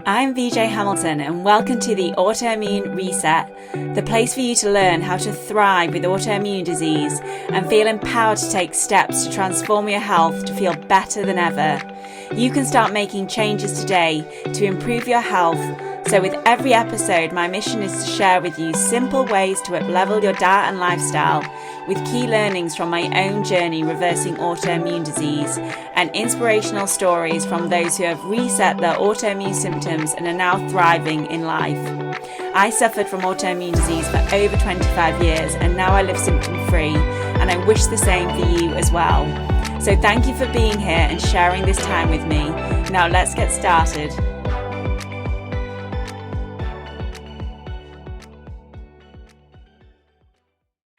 I'm VJ Hamilton and welcome to the Autoimmune RESET, the place for you to learn how to thrive with autoimmune disease and feel empowered to take steps to transform your health to feel better than ever. You can start making changes today to improve your health. So with every episode, my mission is to share with you simple ways to up-level your diet and lifestyle with key learnings from my own journey reversing autoimmune disease and inspirational stories from those who have reset their autoimmune symptoms and are now thriving in life. I suffered from autoimmune disease for over 25 years and now I live symptom-free, and I wish the same for you as well. So thank you for being here and sharing this time with me. Now let's get started.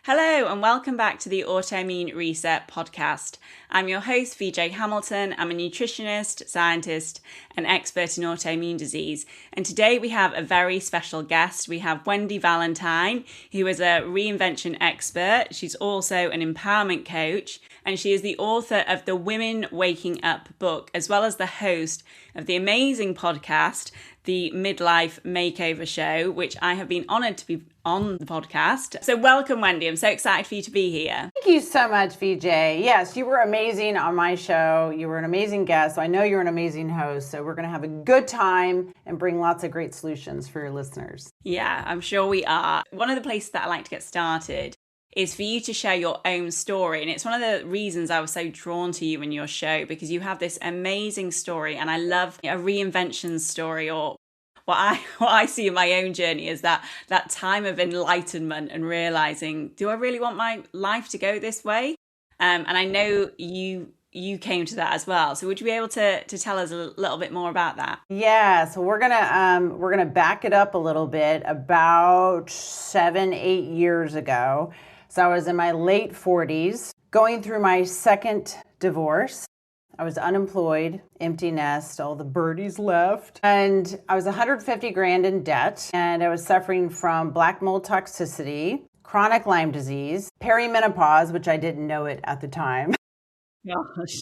Hello and welcome back to the Autoimmune RESET podcast. I'm your host, VJ Hamilton. I'm a nutritionist, scientist, and expert in autoimmune disease. And today we have a very special guest. We have Wendy Valentine, who is a reinvention expert. She's also an empowerment coach, and she is the author of the Women Waking Up book, as well as the host of the amazing podcast, the Midlife Makeover Show, which I have been honored to be on the podcast. So welcome, Wendy. I'm so excited for you to be here. Thank you so much, VJ. Yes, you were amazing on my show. You were an amazing guest. So I know you're an amazing host. So we're going to have a good time and bring lots of great solutions for your listeners. Yeah, I'm sure we are. One of the places that I like to get started is for you to share your own story. And it's one of the reasons I was so drawn to you in your show, because you have this amazing story. And I love a reinvention story, or what I see in my own journey is that time of enlightenment and realizing, do I really want my life to go this way? And I know you came to that as well. So would you be able to tell us a little bit more about that? Yeah, so we're gonna back it up a little bit. About 7-8 years ago, so I was in my late 40s, going through my second divorce. I was unemployed, empty nest, all the birdies left. And I was 150 grand in debt, and I was suffering from black mold toxicity, chronic Lyme disease, perimenopause, which I didn't know it at the time. Gosh.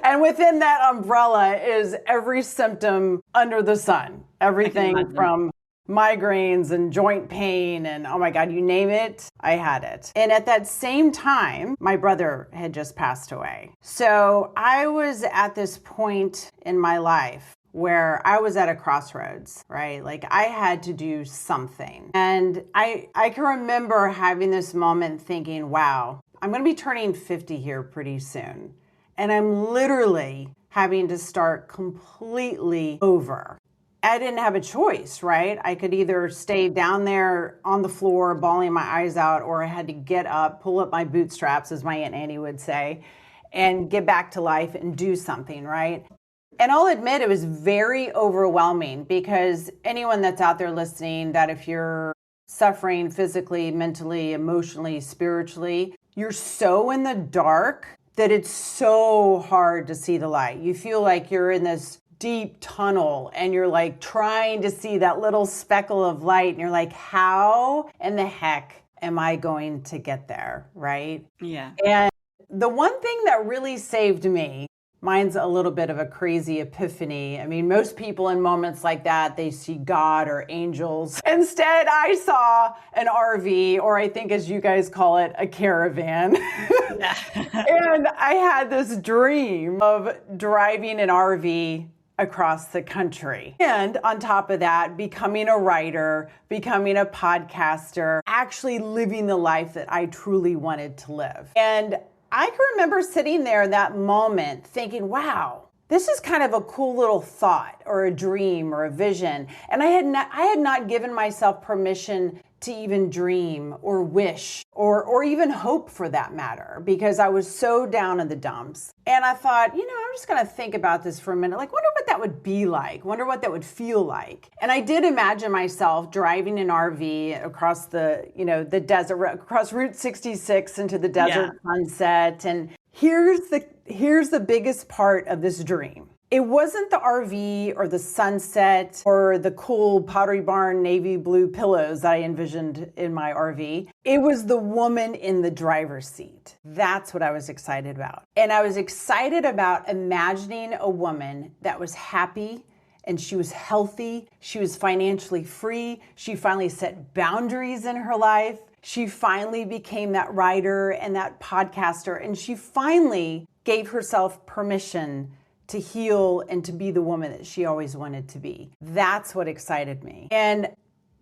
And within that umbrella is every symptom under the sun. Everything from migraines and joint pain and oh my God, you name it, I had it. And at that same time, my brother had just passed away. So I was at this point in my life where I was at a crossroads, right? Like I had to do something. And I can remember having this moment thinking, wow, I'm going to be turning 50 here pretty soon. And I'm literally having to start completely over. I didn't have a choice, right? I could either stay down there on the floor, bawling my eyes out, or I had to get up, pull up my bootstraps, as my Aunt Annie would say, and get back to life and do something, right? And I'll admit it was very overwhelming, because anyone that's out there listening, that if you're suffering physically, mentally, emotionally, spiritually, you're so in the dark that it's so hard to see the light. You feel like you're in this deep tunnel and you're like trying to see that little speckle of light, and you're like, how in the heck am I going to get there, right? Yeah. And the one thing that really saved me, mine's a little bit of a crazy epiphany. I mean, most people in moments like that, they see God or angels. Instead, I saw an RV, or I think as you guys call it, a caravan. And I had this dream of driving an RV across the country. And on top of that, becoming a writer, becoming a podcaster, actually living the life that I truly wanted to live. And I can remember sitting there in that moment thinking, wow, this is kind of a cool little thought or a dream or a vision. And I had not given myself permission to even dream or wish or even hope, for that matter, because I was so down in the dumps. And I thought, I'm just going to think about this for a minute. Like, wonder what that would be like. Wonder what that would feel like. And I did imagine myself driving an RV across the desert, across Route 66 into the desert sunset. And here's the biggest part of this dream. It wasn't the RV or the sunset or the cool Pottery Barn navy blue pillows that I envisioned in my RV. It was the woman in the driver's seat. That's what I was excited about. And I was excited about imagining a woman that was happy and she was healthy. She was financially free. She finally set boundaries in her life. She finally became that writer and that podcaster, and she finally gave herself permission to heal and to be the woman that she always wanted to be. That's what excited me. And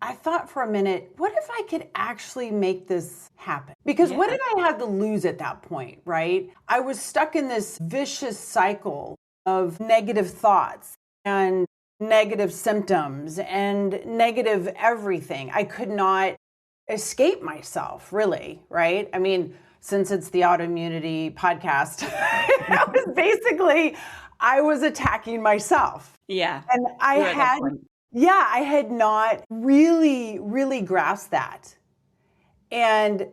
I thought for a minute, what if I could actually make this happen? Because what did I have to lose at that point, right? I was stuck in this vicious cycle of negative thoughts and negative symptoms and negative everything. I could not escape myself, really, right? I mean, since it's the autoimmunity podcast, I was attacking myself. Yeah. And I had not really grasped that. And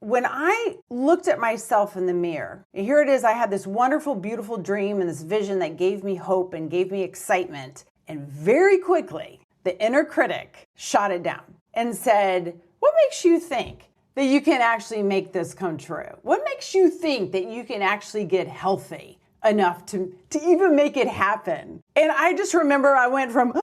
when I looked at myself in the mirror, and here it is, I had this wonderful, beautiful dream and this vision that gave me hope and gave me excitement. And very quickly, the inner critic shot it down and said, what makes you think that you can actually make this come true? What makes you think that you can actually get healthy enough to even make it happen? And I just remember I went and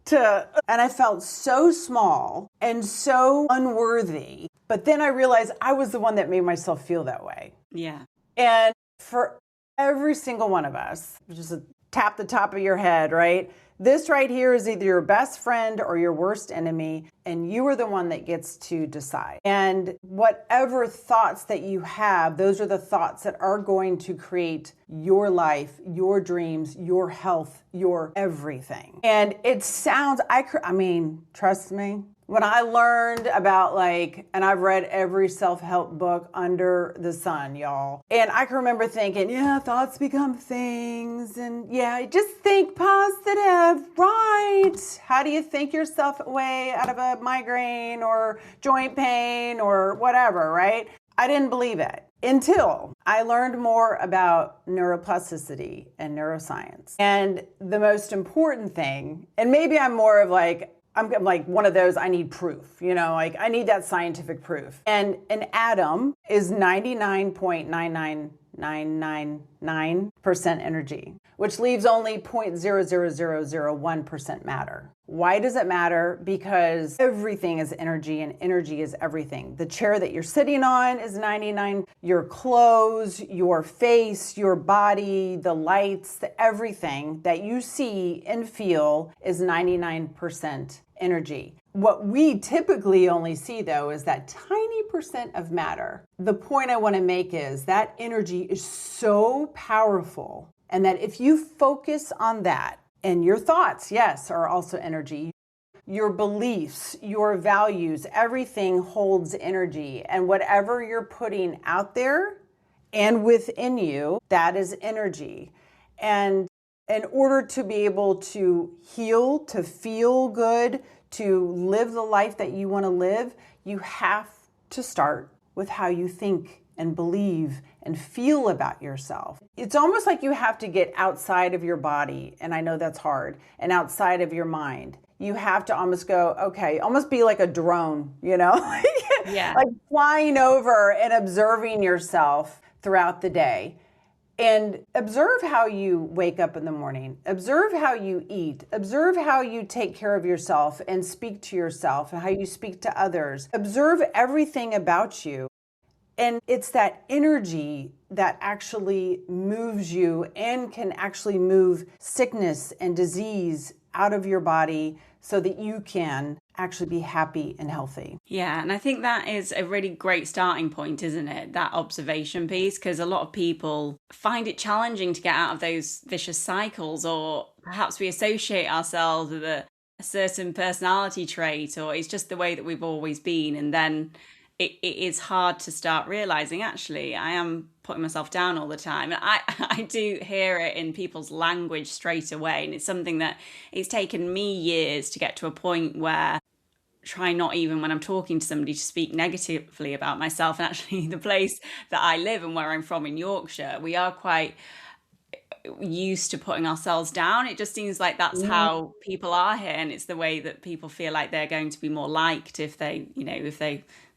I felt so small and so unworthy. But then I realized I was the one that made myself feel that way. Yeah. And for every single one of us, just tap the top of your head, right? This right here is either your best friend or your worst enemy, and you are the one that gets to decide. And whatever thoughts that you have, those are the thoughts that are going to create your life, your dreams, your health, your everything. And it sounds, I mean, trust me, when I learned about and I've read every self-help book under the sun, y'all. And I can remember thinking, thoughts become things. And just think positive, right? How do you think yourself away out of a migraine or joint pain or whatever, right? I didn't believe it until I learned more about neuroplasticity and neuroscience. And the most important thing, and maybe I'm more of I'm like one of those, I need proof, I need that scientific proof. And an atom is 99.99999% energy, which leaves only 0.00001% matter. Why does it matter? Because everything is energy and energy is everything. The chair that you're sitting on is 99, your clothes, your face, your body, the lights, everything that you see and feel is 99% energy. What we typically only see, though, is that tiny percent of matter. The point I want to make is that energy is so powerful, and that if you focus on that, and your thoughts, yes, are also energy, your beliefs, your values, everything holds energy, and whatever you're putting out there and within you, that is energy. And in order to be able to heal, to feel good, to live the life that you want to live, you have to start with how you think and believe and feel about yourself. It's almost like you have to get outside of your body, and I know that's hard, and outside of your mind. You have to almost go, okay, almost be like a drone, Yeah. like flying over and observing yourself throughout the day. And observe how you wake up in the morning. Observe how you eat. Observe how you take care of yourself and speak to yourself and how you speak to others. Observe everything about you. And it's that energy that actually moves you and can actually move sickness and disease out of your body so that you can actually be happy and healthy. Yeah, and I think that is a really great starting point, isn't it? That observation piece, because a lot of people find it challenging to get out of those vicious cycles, or perhaps we associate ourselves with a certain personality trait, or it's just the way that we've always been. And then it is hard to start realizing, actually, I am putting myself down all the time. And I do hear it in people's language straight away. And it's something that it's taken me years to get to a point where try not even when I'm talking to somebody to speak negatively about myself. And actually the place that I live and where I'm from in Yorkshire, we are quite used to putting ourselves down. It just seems like that's how people are here, and it's the way that people feel like they're going to be more liked if they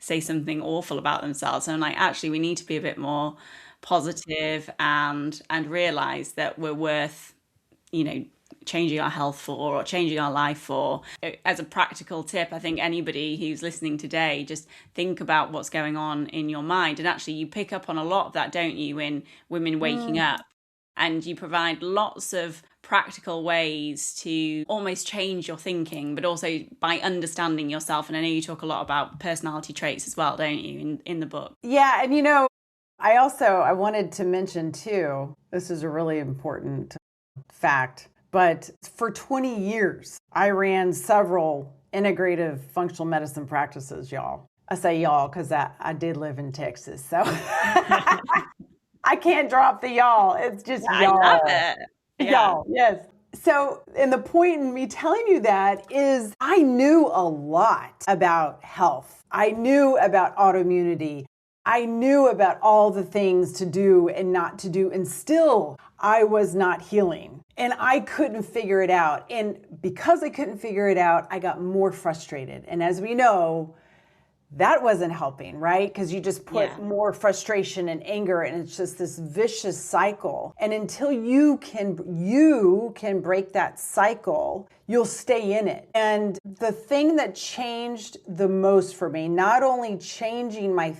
say something awful about themselves. And I'm like, actually, we need to be a bit more positive and realize that we're worth changing our health for or changing our life for. As a practical tip, I think anybody who's listening today, just think about what's going on in your mind. And actually you pick up on a lot of that, don't you, in Women Waking Up? And you provide lots of practical ways to almost change your thinking, but also by understanding yourself. And I know you talk a lot about personality traits as well, don't you, in the book? Yeah. And, I wanted to mention too, this is a really important fact, but for 20 years, I ran several integrative functional medicine practices, y'all. I say y'all because I did live in Texas, so I can't drop the y'all. It's just y'all. I love it. Yeah. Y'all, yes. So, and the point in me telling you that is I knew a lot about health. I knew about autoimmunity. I knew about all the things to do and not to do, and still I was not healing. And I couldn't figure it out. And because I couldn't figure it out, I got more frustrated. And as we know, that wasn't helping, right? Because you just put more frustration and anger, and it's just this vicious cycle. And until you can break that cycle, you'll stay in it. And the thing that changed the most for me, not only changing my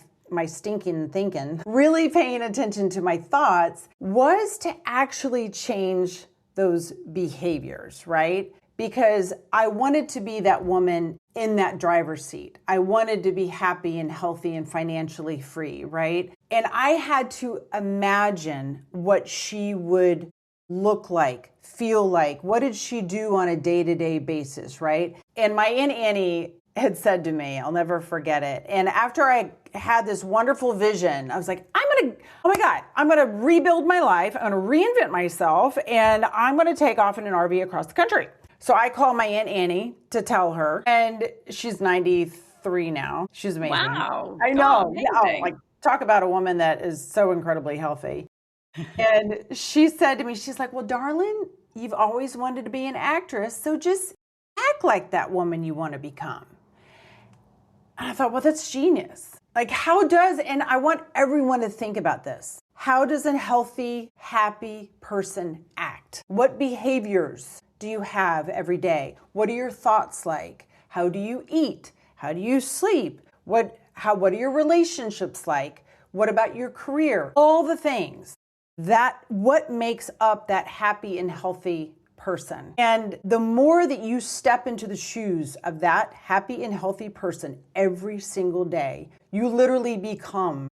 stinking thinking, really paying attention to my thoughts, was to actually change those behaviors, right? Because I wanted to be that woman in that driver's seat. I wanted to be happy and healthy and financially free, right? And I had to imagine what she would look like, feel like. What did she do on a day-to-day basis, right? And my Aunt Annie had said to me, I'll never forget it. And after I had this wonderful vision, I was like, I'm gonna rebuild my life. I'm gonna reinvent myself, and I'm gonna take off in an RV across the country. So I called my Aunt Annie to tell her, and she's 93 now. She's amazing. Wow. I know. Yeah, talk about a woman that is so incredibly healthy. And she said to me, she's like, well, darling, you've always wanted to be an actress, so just act like that woman you want to become. And I thought, well, that's genius. And I want everyone to think about this. How does a healthy, happy person act? What behaviors do you have every day? What are your thoughts like? How do you eat? How do you sleep? What are your relationships like? What about your career? All the things. What makes up that happy and healthy person. And the more that you step into the shoes of that happy and healthy person every single day, you literally become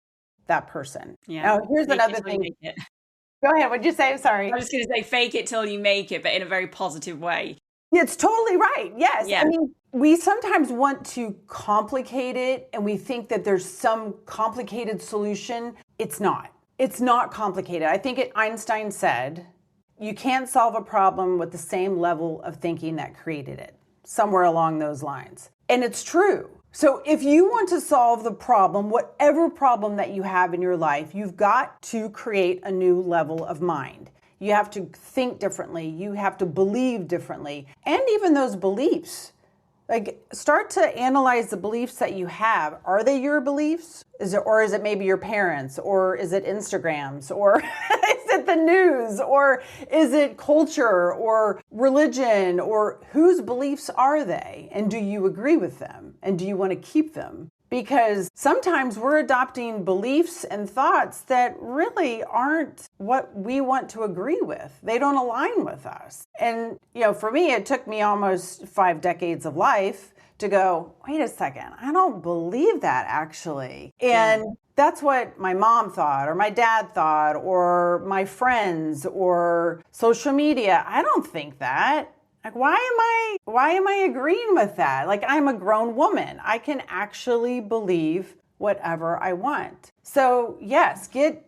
that person. Yeah. Now, here's another thing. Go ahead. What'd you say? Sorry. I was going to say fake it till you make it, but in a very positive way. It's totally right. Yes. Yeah. I mean, we sometimes want to complicate it, and we think that there's some complicated solution. It's not. It's not complicated. I think Einstein said, you can't solve a problem with the same level of thinking that created it, somewhere along those lines. And it's true. So if you want to solve the problem, whatever problem that you have in your life, you've got to create a new level of mind. You have to think differently. You have to believe differently. And even those beliefs, start to analyze the beliefs that you have. Are they your beliefs? Is it maybe your parents? Or is it Instagram's? Or is it the news? Or is it culture or religion? Or whose beliefs are they? And do you agree with them? And do you want to keep them? Because sometimes we're adopting beliefs and thoughts that really aren't what we want to agree with. They don't align with us. And, for me, it took me almost 5 decades of life to go, wait a second, I don't believe that actually. And that's what my mom thought, or my dad thought, or my friends, or social media. I don't think that. Why am I agreeing with that? I'm a grown woman. I can actually believe whatever I want. So yes, get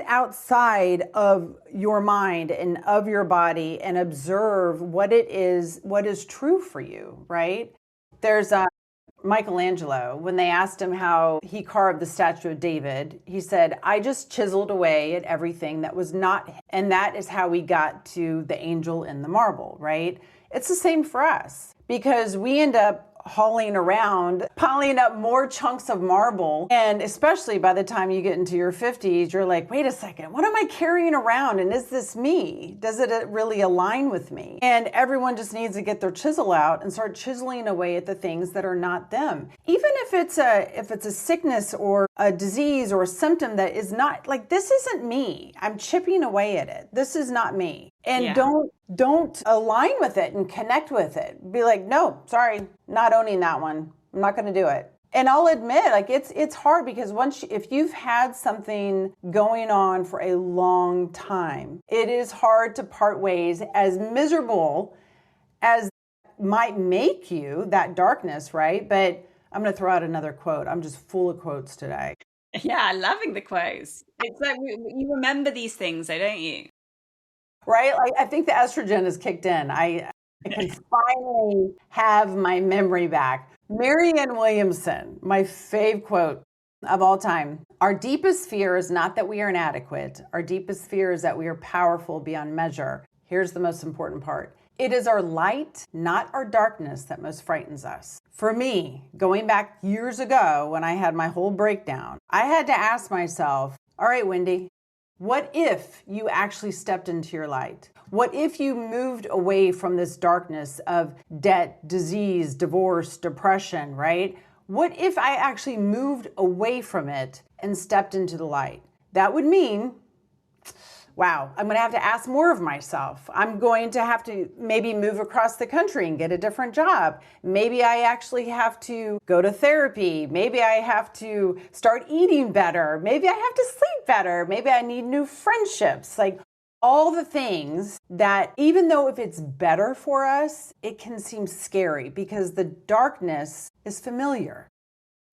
outside of your mind and of your body and observe what is true for you, right? There's Michelangelo, when they asked him how he carved the statue of David, he said, I just chiseled away at everything that was not, and that is how we got to the angel in the marble, right? It's the same for us, because we end up hauling around, piling up more chunks of marble. And especially by the time you get into your 50s, you're like, wait a second, what am I carrying around? And is this me? Does it really align with me? And everyone just needs to get their chisel out and start chiseling away at the things that are not them. Even if it's a sickness or a disease or a symptom that is not, like, this isn't me. I'm chipping away at it. This is not me. And don't align with it and connect with it. Be like, no, sorry, not owning that one. I'm not going to do it. And I'll admit, like, it's hard because if you've had something going on for a long time, it is hard to part ways. As miserable as might make you, that darkness, right? But I'm going to throw out another quote. I'm just full of quotes today. Yeah, loving the quotes. It's like you remember these things, though, don't you? Right? Like, I think the estrogen has kicked in. I can finally have my memory back. Marianne Williamson, my fave quote of all time. Our deepest fear is not that we are inadequate. Our deepest fear is that we are powerful beyond measure. Here's the most important part. It is our light, not our darkness, that most frightens us. For me, going back years ago when I had my whole breakdown, I had to ask myself, all right, Wendy, what if you actually stepped into your light? What if you moved away from this darkness of debt, disease, divorce, depression, right? What if I actually moved away from it and stepped into the light? That would mean, wow, I'm going to have to ask more of myself. I'm going to have to maybe move across the country and get a different job. Maybe I actually have to go to therapy. Maybe I have to start eating better. Maybe I have to sleep better. Maybe I need new friendships. Like, all the things that, even though if it's better for us, it can seem scary because the darkness is familiar.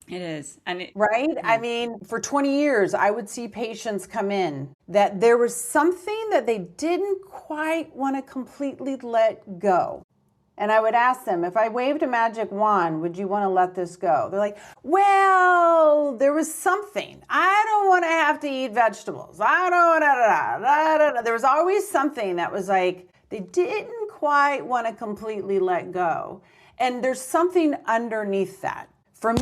It is. Right? I mean, for 20 years, I would see patients come in that there was something that they didn't quite want to completely let go. And I would ask them, if I waved a magic wand, would you want to let this go? They're like, well, there was something. I don't want to have to eat vegetables. I don't want to. There was always something that was like, they didn't quite want to completely let go. And there's something underneath that. For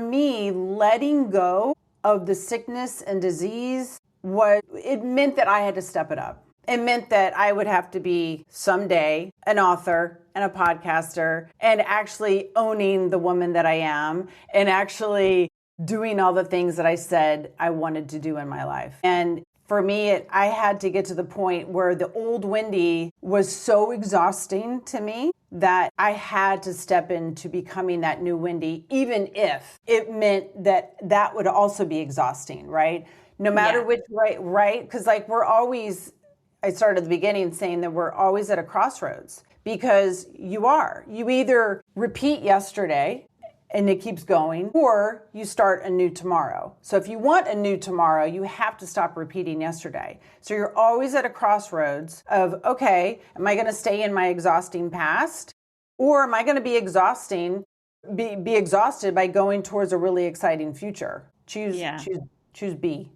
me, letting go of the sickness and disease, it meant that I had to step it up. It meant that I would have to be someday an author and a podcaster and actually owning the woman that I am and actually doing all the things that I said I wanted to do in my life. And for me, I had to get to the point where the old Wendy was so exhausting to me that I had to step into becoming that new Wendy, even if it meant that that would also be exhausting, right? No matter which, right? Because like I started at the beginning saying that we're always at a crossroads because you either repeat yesterday and it keeps going, or you start a new tomorrow. So if you want a new tomorrow, you have to stop repeating yesterday. So you're always at a crossroads of, okay, am I going to stay in my exhausting past? Or am I going to be exhausted by going towards a really exciting future? Choose B.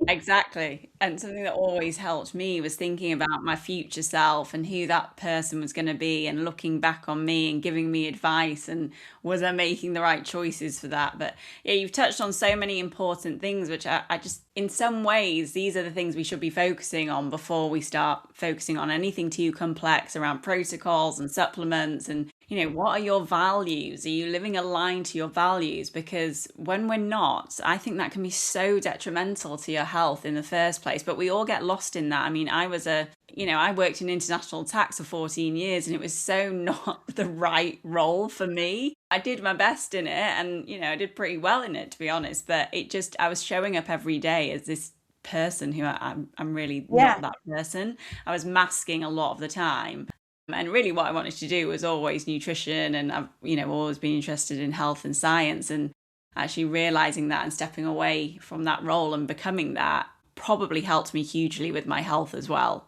Exactly. And something that always helped me was thinking about my future self and who that person was going to be and looking back on me and giving me advice and was I making the right choices for that. But yeah, you've touched on so many important things, which I just, in some ways, these are the things we should be focusing on before we start focusing on anything too complex around protocols and supplements and, you know, what are your values? Are you living aligned to your values? Because when we're not, I think that can be so detrimental to your health in the first place. But we all get lost in that. I mean, I worked in international tax for 14 years and it was so not the right role for me. I did my best in it and, you know, I did pretty well in it, to be honest. But I was showing up every day as this person who I'm really not that person. I was masking a lot of the time. And really what I wanted to do was always nutrition, and I've, you know, always been interested in health and science, and actually realizing that and stepping away from that role and becoming that probably helped me hugely with my health as well.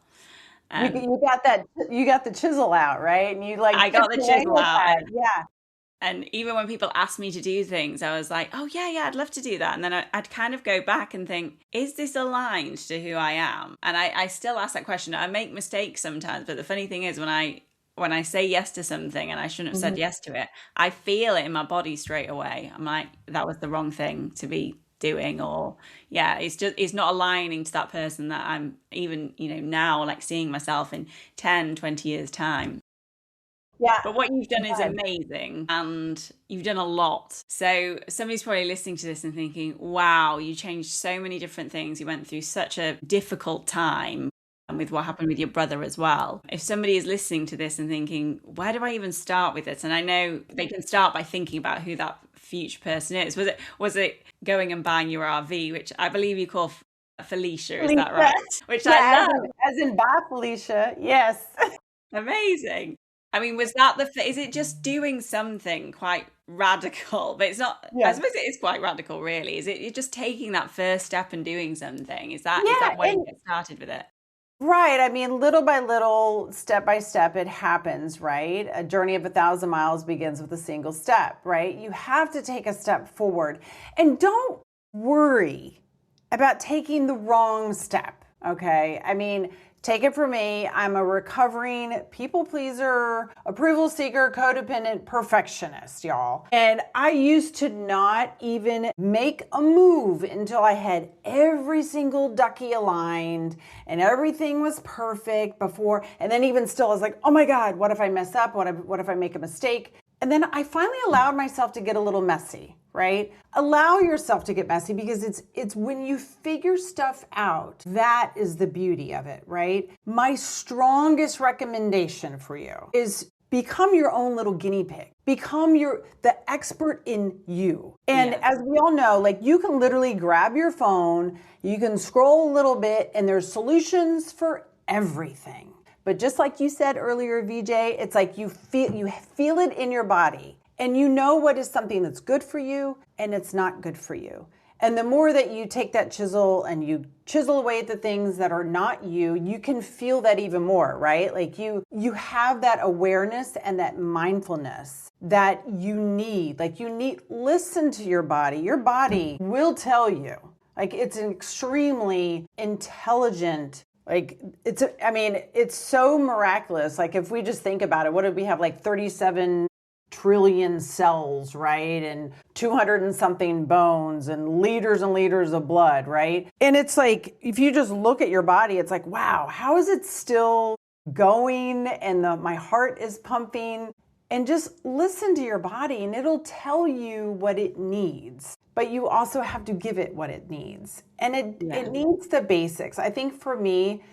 You got the chisel out, right? And I got the chisel out. Yeah. And even when people ask me to do things, I was like, oh, yeah, I'd love to do that. And then I'd kind of go back and think, is this aligned to who I am? And I still ask that question. I make mistakes sometimes. But the funny thing is when I when I say yes to something and I shouldn't have said yes to it, I feel it in my body straight away. I'm like, that was the wrong thing to be doing, or it's not aligning to that person that I'm even, now like seeing myself in 10-20 years time. Yeah. But what you've done is amazing, and you've done a lot. So somebody's probably listening to this and thinking, wow, you changed so many different things. You went through such a difficult time, and with what happened with your brother as well. If somebody is listening to this and thinking, where do I even start with this? And I know they can start by thinking about who that future person is. Was it going and buying your RV, which I believe you call Felicia, is that right? Which I love. As in bye, Felicia. Yes. Amazing. I mean, is it just doing something quite radical? But it's not, I suppose it is quite radical, really. Is it you're just taking that first step and doing something? Is that where you get started with it? Right. I mean, little by little, step by step, it happens, right? A journey of 1,000 miles begins with a single step, right? You have to take a step forward, and don't worry about taking the wrong step. Okay. I mean, take it from me. I'm a recovering people pleaser, approval seeker, codependent perfectionist, y'all. And I used to not even make a move until I had every single ducky aligned and everything was perfect before. And then even still, I was like, oh my God, what if I mess up? What if I make a mistake? And then I finally allowed myself to get a little messy, right? Allow yourself to get messy, because it's when you figure stuff out, that is the beauty of it, right? My strongest recommendation for you is become your own little guinea pig. Become the expert in you. And as we all know, like, you can literally grab your phone, you can scroll a little bit, and there's solutions for everything. But just like you said earlier, VJ, it's like you feel it in your body, and you know what is something that's good for you and it's not good for you. And the more that you take that chisel and you chisel away at the things that are not you, you can feel that even more, right? Like you have that awareness and that mindfulness that you need. Listen to your body. Your body will tell you. Like, it's an extremely intelligent, it's so miraculous. Like, if we just think about it, what did we have? Like 37 trillion cells, right? And 200 and something bones and liters of blood, right? And it's like, if you just look at your body, it's like, wow, how is it still going? And my heart is pumping. And just listen to your body, and it'll tell you what it needs. But you also have to give it what it needs. And it needs the basics. I think for me,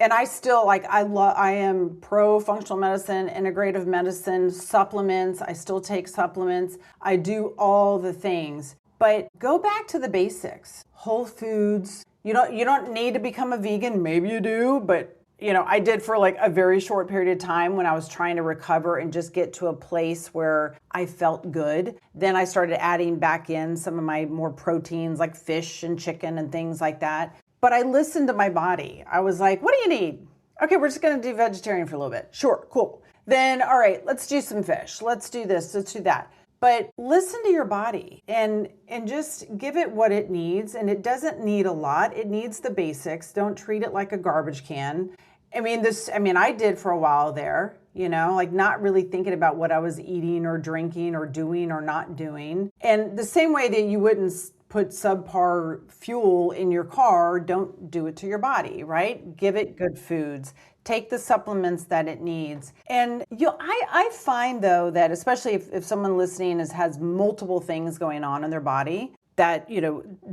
and I still I am pro functional medicine, integrative medicine, supplements. I still take supplements. I do all the things. But go back to the basics. Whole foods. You don't need to become a vegan. Maybe you do, but I did for like a very short period of time when I was trying to recover and just get to a place where I felt good. Then I started adding back in some of my more proteins like fish and chicken and things like that. But I listened to my body. I was like, what do you need? Okay, we're just going to do vegetarian for a little bit. Sure, cool. Then, all right, let's do some fish. Let's do this, let's do that. But listen to your body and just give it what it needs. And it doesn't need a lot. It needs the basics. Don't treat it like a garbage can. I did for a while there, like not really thinking about what I was eating or drinking or doing or not doing. And the same way that you wouldn't put subpar fuel in your car, don't do it to your body, right? Give it good foods. Take the supplements that it needs. And I find though that especially if someone listening has multiple things going on in their body, that,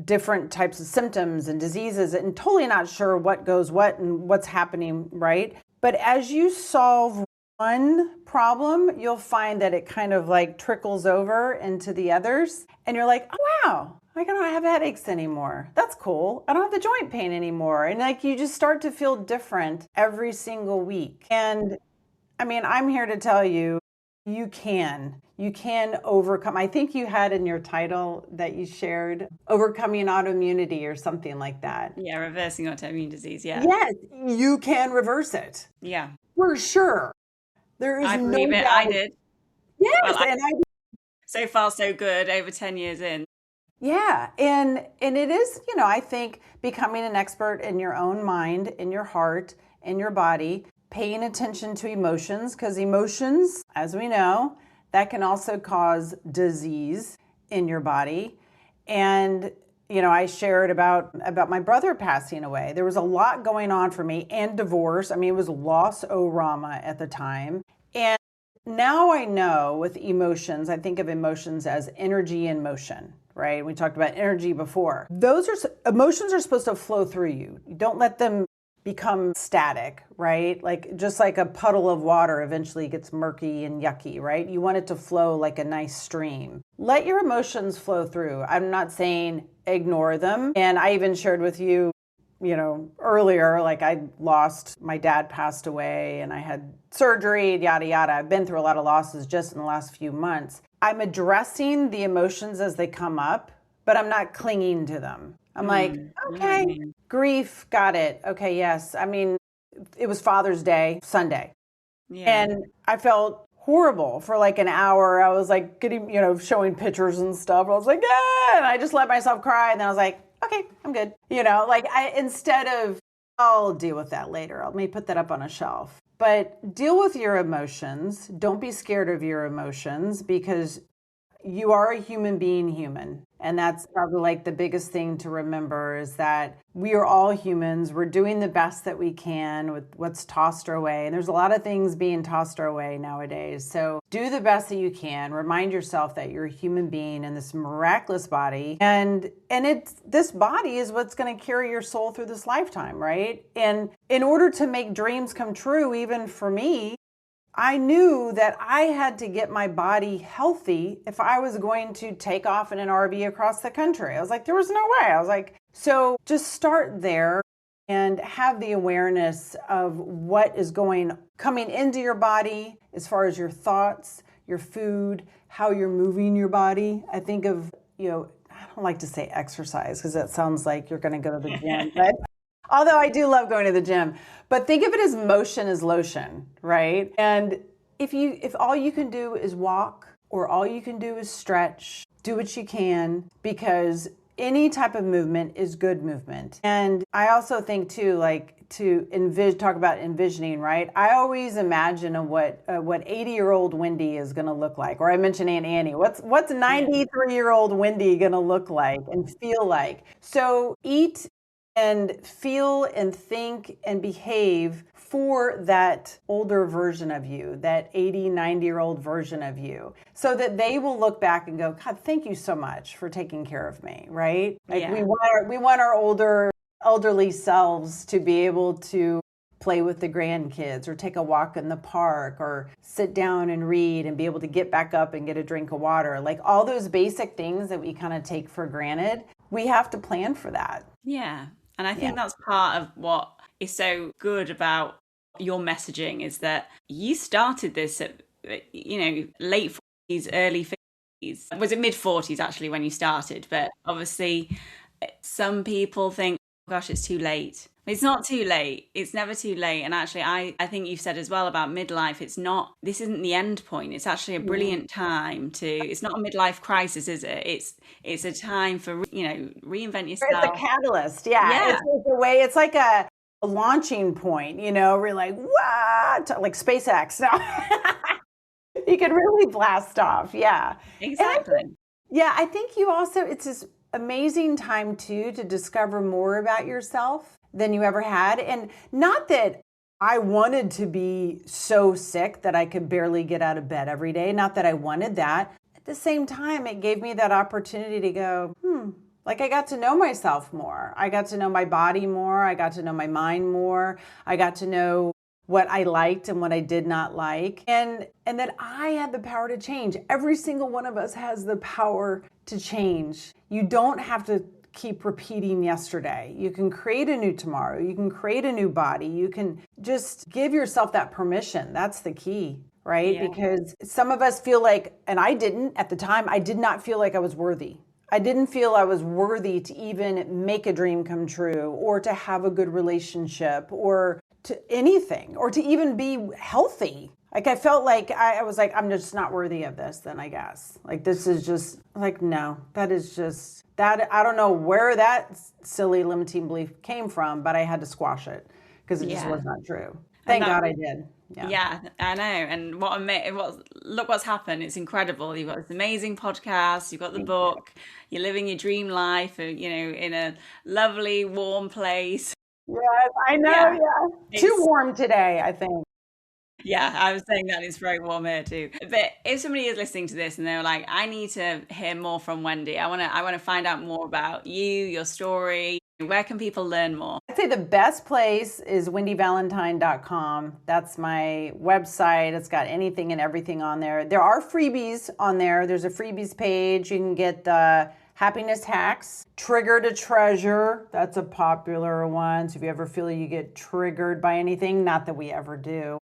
different types of symptoms and diseases, and totally not sure what goes what and what's happening, right? But as you solve one problem, you'll find that it kind of like trickles over into the others. And you're like, oh, wow, I don't have headaches anymore. That's cool. I don't have the joint pain anymore. And like, you just start to feel different every single week. And I'm here to tell you, you can overcome. I think you had in your title that you shared, overcoming autoimmunity or something like that. Yeah, reversing autoimmune disease. Yeah. Yes, you can reverse it. Yeah. For sure. There is I no believe it. doubt. I did. Yes, well, so far so good. Over 10 years in. Yeah, and it is, I think becoming an expert in your own mind, in your heart, in your body. paying attention to emotions, because emotions, as we know, that can also cause disease in your body. And I shared about my brother passing away. There was a lot going on for me, and divorce. I mean, it was loss-o-rama at the time. And now I know with emotions, I think of emotions as energy in motion, right? We talked about energy before. Emotions are supposed to flow through you. You don't let them become static, right? Just like a puddle of water eventually gets murky and yucky, right? You want it to flow like a nice stream. Let your emotions flow through. I'm not saying ignore them. And I even shared with you, earlier, my dad passed away and I had surgery, yada, yada. I've been through a lot of losses just in the last few months. I'm addressing the emotions as they come up, but I'm not clinging to them. I'm like, okay, grief, got it. Okay, yes. I mean, it was Father's Day, Sunday. Yeah. And I felt horrible for like an hour. I was like getting, showing pictures and stuff. I was like, and I just let myself cry. And then I was like, okay, I'm good. Instead of, I'll deal with that later. Let me put that up on a shelf. But deal with your emotions. Don't be scared of your emotions, because you are a human being human. And that's probably like the biggest thing to remember, is that we are all humans. We're doing the best that we can with what's tossed our way. And there's a lot of things being tossed our way nowadays. So do the best that you can. Remind yourself that you're a human being in this miraculous body. And this body is what's going to carry your soul through this lifetime, right? And in order to make dreams come true, even for me, I knew that I had to get my body healthy if I was going to take off in an RV across the country. I was like, there was no way. I was like, so just start there and have the awareness of what is coming into your body as far as your thoughts, your food, how you're moving your body. I think of, I don't like to say exercise because that sounds like you're going to go to the gym, but although I do love going to the gym, but think of it as motion is lotion, right? And if all you can do is walk, or all you can do is stretch, do what you can, because any type of movement is good movement. And I also think too, talk about envisioning, right? I always imagine what 80-year-old Wendy is going to look like. Or I mentioned Aunt Annie. What's 93-year-old Wendy going to look like and feel like? So eat and feel and think and behave for that older version of you, that 80, 90-year-old version of you, so that they will look back and go, God, thank you so much for taking care of me, right? We want our elderly selves to be able to play with the grandkids, or take a walk in the park, or sit down and read and be able to get back up and get a drink of water. Like all those basic things that we kind of take for granted, we have to plan for that. Yeah. And I think that's part of what is so good about your messaging, is that you started this at, late 40s, early 50s. Was it mid 40s actually when you started? But obviously some people think, oh gosh, it's too late. It's not too late. It's never too late. And actually, I think you've said as well about midlife, this isn't the end point. It's actually a brilliant time it's not a midlife crisis, is it? It's a time for, reinvent yourself. It's a catalyst. Yeah. It's a way, it's like a launching point, we're like, what? Like SpaceX. No. You can really blast off. Yeah. Exactly. I think it's this amazing time too, to discover more about yourself than you ever had. And not that I wanted to be so sick that I could barely get out of bed every day. Not that I wanted that. At the same time, it gave me that opportunity to go, I got to know myself more. I got to know my body more. I got to know my mind more. I got to know what I liked and what I did not like. And that I had the power to change. Every single one of us has the power to change. You don't have to keep repeating yesterday. You can create a new tomorrow. You can create a new body. You can just give yourself that permission. That's the key, right? Yeah. Because some of us feel like, and I didn't at the time, I did not feel like I was worthy. I didn't feel I was worthy to even make a dream come true, or to have a good relationship, or to anything, or to even be healthy. Like I felt like I was like, I'm just not worthy of this then, I guess. Like this is just like, no, that is just, that I don't know where that silly limiting belief came from, but I had to squash it because it just was not true. Thank God I did. Yeah, I know. And look what's happened. It's incredible. You've got this amazing podcast, you've got the book, you're living your dream life, in a lovely, warm place. Yes, I know. Yeah. Too warm today, I think. Yeah, I was saying that it's very warm here too. But if somebody is listening to this and they're like, I need to hear more from Wendy, I want to find out more about you, your story. Where can people learn more? I'd say the best place is wendyvalentine.com. That's my website. It's got anything and everything on there. There are freebies on there. There's a freebies page. You can get the happiness hacks, trigger to treasure. That's a popular one. So if you ever feel you get triggered by anything, not that we ever do.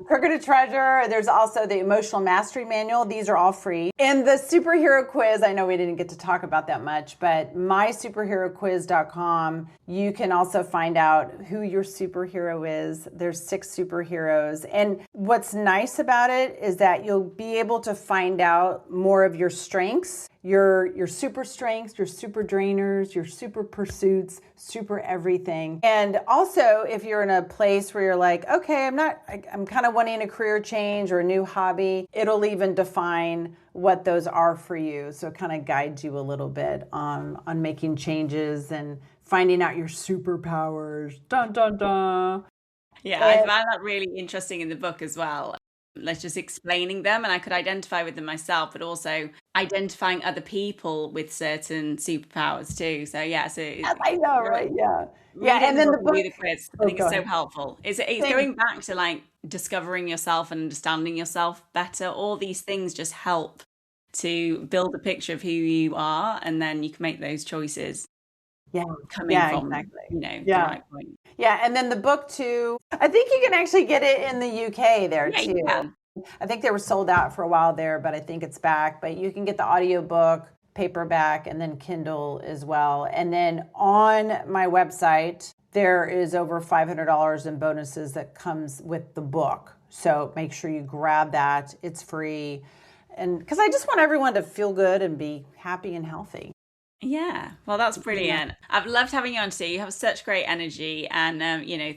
Trigger to treasure. There's also the emotional mastery manual. These are all free. And the superhero quiz, I know we didn't get to talk about that much, but mysuperheroquiz.com, you can also find out who your superhero is. There's 6 superheroes. And what's nice about it is that you'll be able to find out more of your strengths, your super strengths, your super drainers, your super pursuits, super everything. And also, if you're in a place where you're like, okay, I'm kind of wanting a career change or a new hobby, it'll even define what those are for you. So it kind of guides you a little bit on making changes and finding out your superpowers. Dun, dun, dun. Yeah, I found that really interesting in the book as well. Let's just explaining them, and I could identify with them myself, but also identifying other people with certain superpowers too. So yes, I know, right? Yeah. And then the book, the quiz. I think it's so helpful. It's going back to like discovering yourself and understanding yourself better. All these things just help to build a picture of who you are, and then you can make those choices. Coming from exactly. the right point. Yeah, and then the book too. I think you can actually get it in the UK there too. You can. I think they were sold out for a while there, but I think it's back. But you can get the audiobook, paperback, and then Kindle as well. And then on my website, there is over $500 in bonuses that comes with the book. So make sure you grab that. It's free. And because I just want everyone to feel good and be happy and healthy. Yeah, well, that's brilliant. I've loved having you on today. You have such great energy, and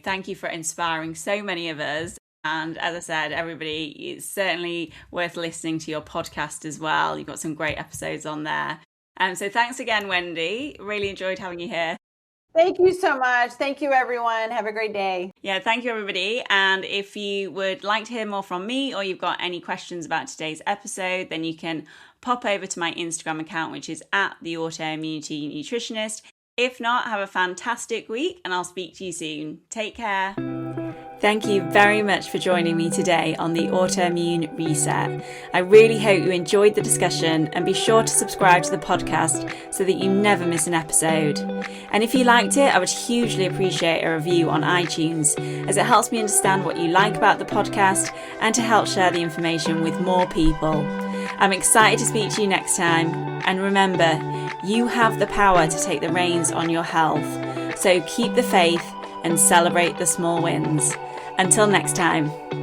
thank you for inspiring so many of us. And as I said, everybody, it's certainly worth listening to your podcast as well. You've got some great episodes on there. So thanks again, Wendy. Really enjoyed having you here. Thank you so much. Thank you, everyone. Have a great day. Yeah, thank you, everybody. And if you would like to hear more from me, or you've got any questions about today's episode, then you can pop over to my Instagram account, which is @the Autoimmunity Nutritionist. If not, have a fantastic week, and I'll speak to you soon. Take care. Thank you very much for joining me today on the Autoimmune Reset. I really hope you enjoyed the discussion, and be sure to subscribe to the podcast so that you never miss an episode. And if you liked it, I would hugely appreciate a review on iTunes, as it helps me understand what you like about the podcast and to help share the information with more people. I'm excited to speak to you next time. And remember, you have the power to take the reins on your health. So keep the faith and celebrate the small wins. Until next time.